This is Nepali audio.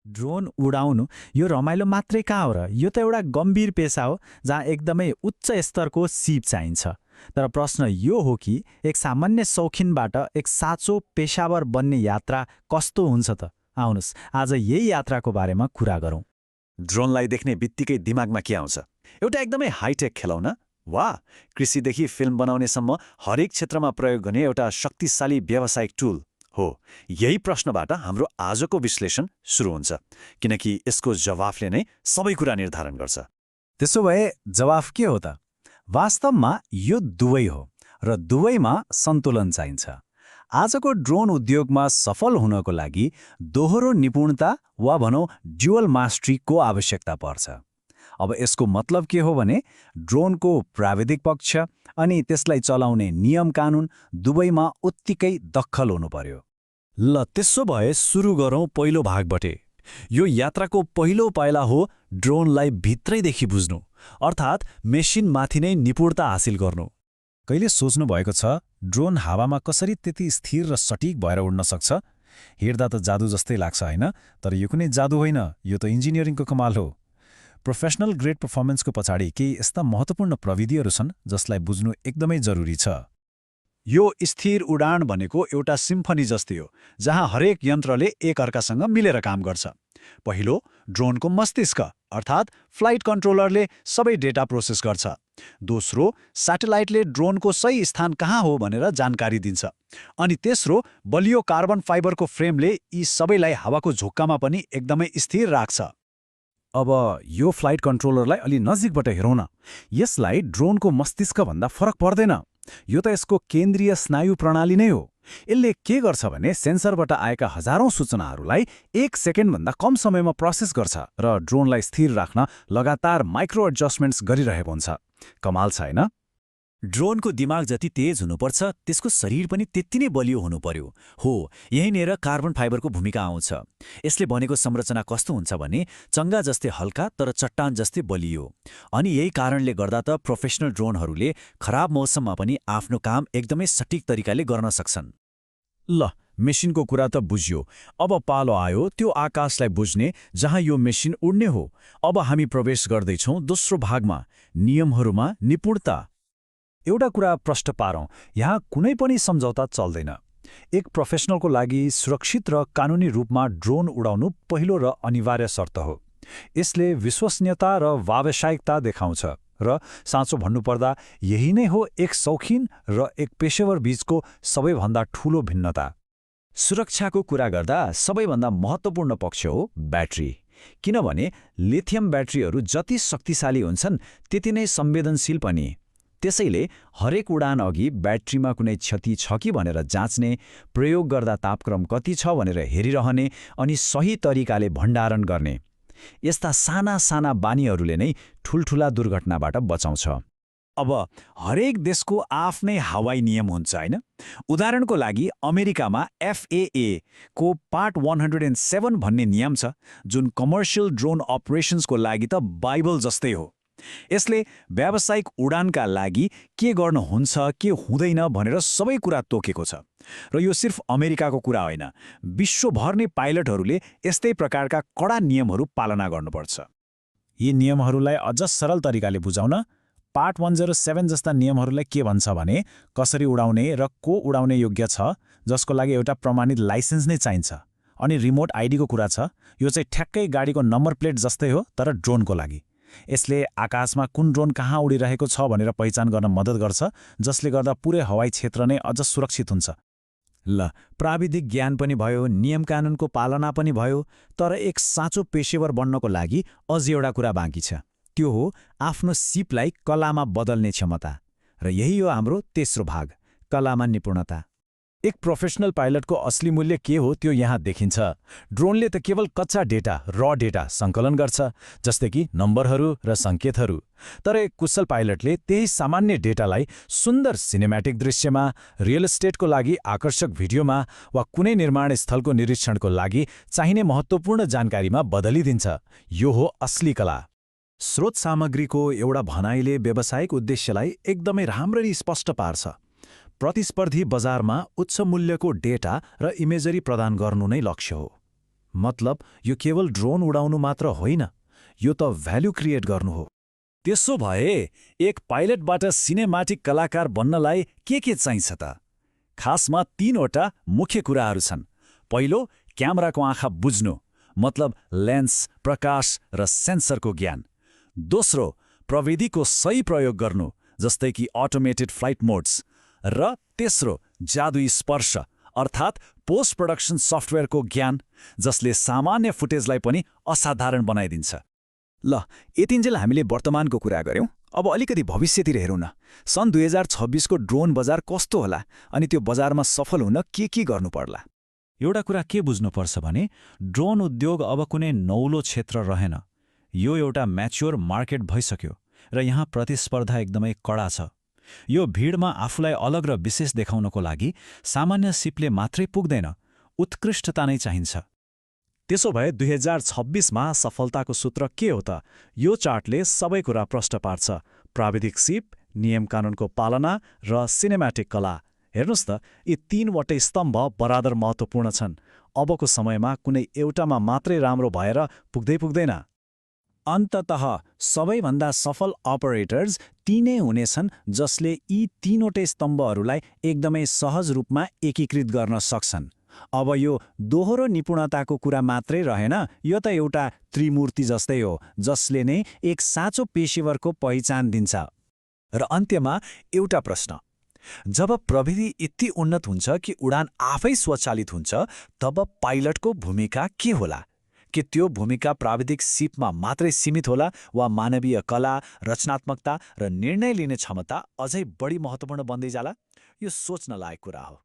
ड्रोन उडाउनु यो रमाइलो मात्रै कहाँ हो र? यो त एउटा गम्भीर पेसा हो जहाँ एकदमै उच्च स्तरको सिप चाहिन्छ। तर प्रश्न यो हो कि एक सामान्य शौखिनबाट एक साँचो पेसावर बन्ने यात्रा कस्तो हुन्छ त? आउनुहोस् आज यही यात्राको बारेमा कुरा गरौँ। ड्रोनलाई देख्ने बित्तिकै दिमागमा के आउँछ? एउटा एकदमै हाइटेक खेलौना? वा, कृषिदेखि फिल्म बनाउनेसम्म हरेक क्षेत्रमा प्रयोग गर्ने एउटा शक्तिशाली व्यावसायिक टुल हो। यही प्रश्नबाट हाम्रो आजको विश्लेषण सुरु हुन्छ, किनकि यसको जवाफले नै सबै कुरा निर्धारण गर्छ। त्यसो भए जवाफ के हो त? वास्तवमा यो दुवै हो र दुवैमा सन्तुलन चाहिन्छ। आजको ड्रोन उद्योगमा सफल हुनको लागि दोहोरो निपुणता वा भनौँ ड्युअल मास्ट्रीको आवश्यकता पर्छ। अब यसको मतलब के हो भने ड्रोनको प्राविधिक पक्ष अनि त्यसलाई चलाउने नियम कानुन दुवैमा उत्तिकै दखल हुनु पर्यो। ल त्यसो भए सुरु गरौँ पहिलो भागबाटै। यो यात्राको पहिलो पाइला हो ड्रोनलाई भित्रैदेखि बुझ्नु, अर्थात् मेसिनमाथि नै निपुणता हासिल गर्नु। कहिले सोच्नु भएको छ ड्रोन हावामा कसरी त्यति स्थिर र सटिक भएर उड्न सक्छ? हेर्दा त जादु जस्तै लाग्छ होइन? तर यो कुनै जादु होइन, यो त इन्जिनियरिङको कमाल हो। प्रोफेसनल ग्रेड पर्फर्मेन्सको पछाडि केही यस्ता महत्त्वपूर्ण प्रविधिहरू छन् जसलाई बुझ्नु एकदमै जरुरी छ। यो स्थिर उडान भनेको एउटा सिम्फनी जस्तै हो, जहाँ हरेक यन्त्रले एकअर्कासँग मिलेर काम गर्छ। पहिलो, ड्रोनको मस्तिष्क अर्थात् फ्लाइट कन्ट्रोलरले सबै डेटा प्रोसेस गर्छ। दोस्रो, स्याटेलाइटले ड्रोनको सही स्थान कहाँ हो भनेर जानकारी दिन्छ। अनि तेस्रो, बलियो कार्बन फाइबरको फ्रेमले यी सबैलाई हावाको झोक्कामा पनि एकदमै स्थिर राख्छ। अब यो फ्लाइट कन्ट्रोलरलाई अलि नजिकबाट हेरौँ न। यसलाई ड्रोनको मस्तिष्कभन्दा फरक पर्दैन। यो त यसको केन्द्रीय स्नायु प्रणाली नै हो। यसले के गर्छ भने सेन्सरबाट आएका हजारौं सूचनाहरूलाई 1 सेकेन्डभन्दा कम समयमा प्रोसेस गर्छ र ड्रोनलाई स्थिर राख्न लगातार माइक्रो एडजस्टमेन्ट्स गरिरहेको हुन्छ। कमाल छ हैन? ड्रोनको दिमाग जति तेज हुनुपर्छ त्यसको शरीर पनि त्यति नै बलियो हुनु पर्यो। हो, यहीँनिर कार्बन फाइबरको भूमिका आउँछ। यसले बनेको संरचना कस्तो हुन्छ भने चङ्गा जस्तै हल्का तर चट्टान जस्तै बलियो। अनि यही कारणले गर्दा त प्रोफेसनल ड्रोनहरूले खराब मौसममा पनि आफ्नो काम एकदमै सटिक तरिकाले गर्न सक्छन्। ल, मेसिनको कुरा त बुझ्यो। अब पालो आयो त्यो आकाशलाई बुझ्ने जहाँ यो मेसिन उड्ने हो। अब हामी प्रवेश गर्दैछौँ दोस्रो भागमा, नियमहरूमा निपुणता। एउटा कुरा प्रष्ट पारौँ, यहाँ कुनै पनि सम्झौता चल्दैन। एक प्रोफेसनलको लागि सुरक्षित र कानुनी रूपमा ड्रोन उडाउनु पहिलो र अनिवार्य शर्त हो। यसले विश्वसनीयता र व्यावसायिकता देखाउँछ र साँचो भन्नुपर्दा यही नै हो एक शौखिन र एक पेशेवर बीचको सबैभन्दा ठूलो भिन्नता। सुरक्षाको कुरा गर्दा सबैभन्दा महत्त्वपूर्ण पक्ष हो ब्याट्री। किनभने लिथियम ब्याट्रीहरू जति शक्तिशाली हुन्छन् त्यति नै संवेदनशील पनि। त्यसैले हरेक उडान अघि ब्याट्रीमा कुनै क्षति छ कि भनेर जाँच्ने, प्रयोग गर्दा तापक्रम कति छ भनेर हेरिरहने अनि सही तरिकाले भण्डारण गर्ने, यस्ता साना साना बानीहरूले नै ठुल्ठुला दुर्घटनाबाट बचाउँछ। अब हरेक देशको आफ्नै हवाई नियम हुन्छ होइन? उदाहरणको लागि अमेरिकामा FAA को पार्ट 107 भन्ने नियम छ, जुन कमर्सियल ड्रोन अपरेसन्सको लागि त बाइबल जस्तै हो। यसले व्यावसायिक उडानका लागि के गर्नु हुन्छ के हुँदैन भनेर सबै कुरा तोकेको छ। र यो सिर्फ अमेरिकाको कुरा होइन, विश्वभर नै पाइलटहरूले यस्तै प्रकारका कडा नियमहरू पालना गर्नुपर्छ। यी नियमहरूलाई अझ सरल तरिकाले बुझाउन पार्ट 107 जस्ता नियमहरूलाई के भन्छ भने कसरी उडाउने र को उडाउने योग्य छ, जसको लागि एउटा प्रमाणित लाइसेन्स नै चाहिन्छ। अनि रिमोट आइडीको कुरा छ। यो चाहिँ ठ्याक्कै गाडीको नम्बर प्लेट जस्तै हो, तर ड्रोनको लागि। यसले आकाशमा कुन ड्रोन कहाँ उडिरहेको छ भनेर पहिचान गर्न मद्दत गर्छ, जसले गर्दा पुरै हवाई क्षेत्र नै अझ सुरक्षित हुन्छ। ल, प्राविधिक ज्ञान पनि भयो, नियम कानुनको पालना पनि भयो, तर एक साँचो पेशेवर बन्नको लागि अझ एउटा कुरा बाँकी छ। त्यो हो आफ्नो सिपलाई कलामा बदल्ने क्षमता। र यही हो हाम्रो तेस्रो भाग, कलामा निपुणता। एक प्रोफेसनल पाइलटको असली मूल्य के हो त्यो यहाँ देखिन्छ। ड्रोनले त केवल कच्चा डेटा, र डेटा सङ्कलन गर्छ, जस्तै कि नम्बरहरू र सङ्केतहरू। तर एक कुशल पाइलटले त्यही सामान्य डेटालाई सुन्दर सिनेम्याटिक दृश्यमा, रियल एस्टेटको लागि आकर्षक भिडियोमा वा कुनै निर्माण स्थलको निरीक्षणको लागि चाहिने महत्त्वपूर्ण जानकारीमा बदलिदिन्छ। यो हो असली कला। स्रोत सामग्रीको एउटा भनाइले व्यावसायिक उद्देश्यलाई एकदमै राम्ररी स्पष्ट पार्छ। प्रतिस्पर्धी बजारमा उच्च मूल्यको डेटा र इमेजरी प्रदान गर्नु नै लक्ष्य हो। मतलब यो केवल ड्रोन उडाउनु मात्र होइन, यो त भ्याल्यु क्रिएट गर्नु हो। त्यसो भए एक पाइलटबाट सिनेमाटिक कलाकार बन्नलाई के चाहिन्छ त? खासमा 3वटा मुख्य कुराहरू छन्। पहिलो, क्यामेराको आँखा बुझ्नु, मतलब लेन्स, प्रकाश र सेन्सरको ज्ञान। दोस्रो, प्रविधिको सही प्रयोग गर्नु, जस्तै कि अटोमेटेड फ्लाइट मोड्स। र तेस्रो, जादुई स्पर्श, अर्थात् पोस्ट प्रोडक्सन सफ्टवेयरको ज्ञान, जसले सामान्य फुटेजलाई पनि असाधारण बनाइदिन्छ। ल, यतिन्जेल हामीले वर्तमानको कुरा गर्यौं। अब अलिकति भविष्यतिर हेरौँ न। सन् 2026 को ड्रोन बजार कस्तो होला अनि त्यो बजारमा सफल हुन के गर्नु पर्ला? एउटा कुरा के बुझ्नुपर्छ भने ड्रोन उद्योग अब कुनै नौलो क्षेत्र रहेन। यो एउटा म्याच्योर मार्केट भइसक्यो र यहाँ प्रतिस्पर्धा एकदमै कडा छ। यो भिडमा आफूलाई अलग र विशेष देखाउनको लागि सामान्य सिपले मात्रै पुग्दैन, उत्कृष्टता नै चाहिन्छ। त्यसो भए 2026मा सफलताको सूत्र के हो त? यो चार्टले सबै कुरा प्रष्ट पार्छ। प्राविधिक सिप, नियम कानुनको पालना र सिनेम्याटिक कला। हेर्नुहोस् त, यी 3वटै स्तम्भ बराबर महत्त्वपूर्ण छन्। अबको समयमा कुनै एउटामा मात्रै राम्रो भएर पुग्दैन। अन्ततः सबैभन्दा सफल अपरेटर्स ती नै हुनेछन् जसले यी 3वटै स्तम्भहरूलाई एकदमै सहज रूपमा एकीकृत गर्न सक्छन्। अब यो दोहोरो निपुणताको कुरा मात्रै रहेन, यो त एउटा त्रिमूर्ति जस्तै हो जसले नै एक साँचो पेशेवरको पहिचान दिन्छ। र अन्त्यमा एउटा प्रश्न, जब प्रविधि यति उन्नत हुन्छ कि उडान आफै स्वचालित हुन्छ, तब पाइलटको भूमिका के होला? के त्यो भूमिका प्राविधिक सिपमा मात्रै सीमित होला वा मानवीय कला, रचनात्मकता र निर्णय लिने क्षमता अझै बढी महत्त्वपूर्ण बन्दै जाला? यो सोच्न लायक कुरा हो।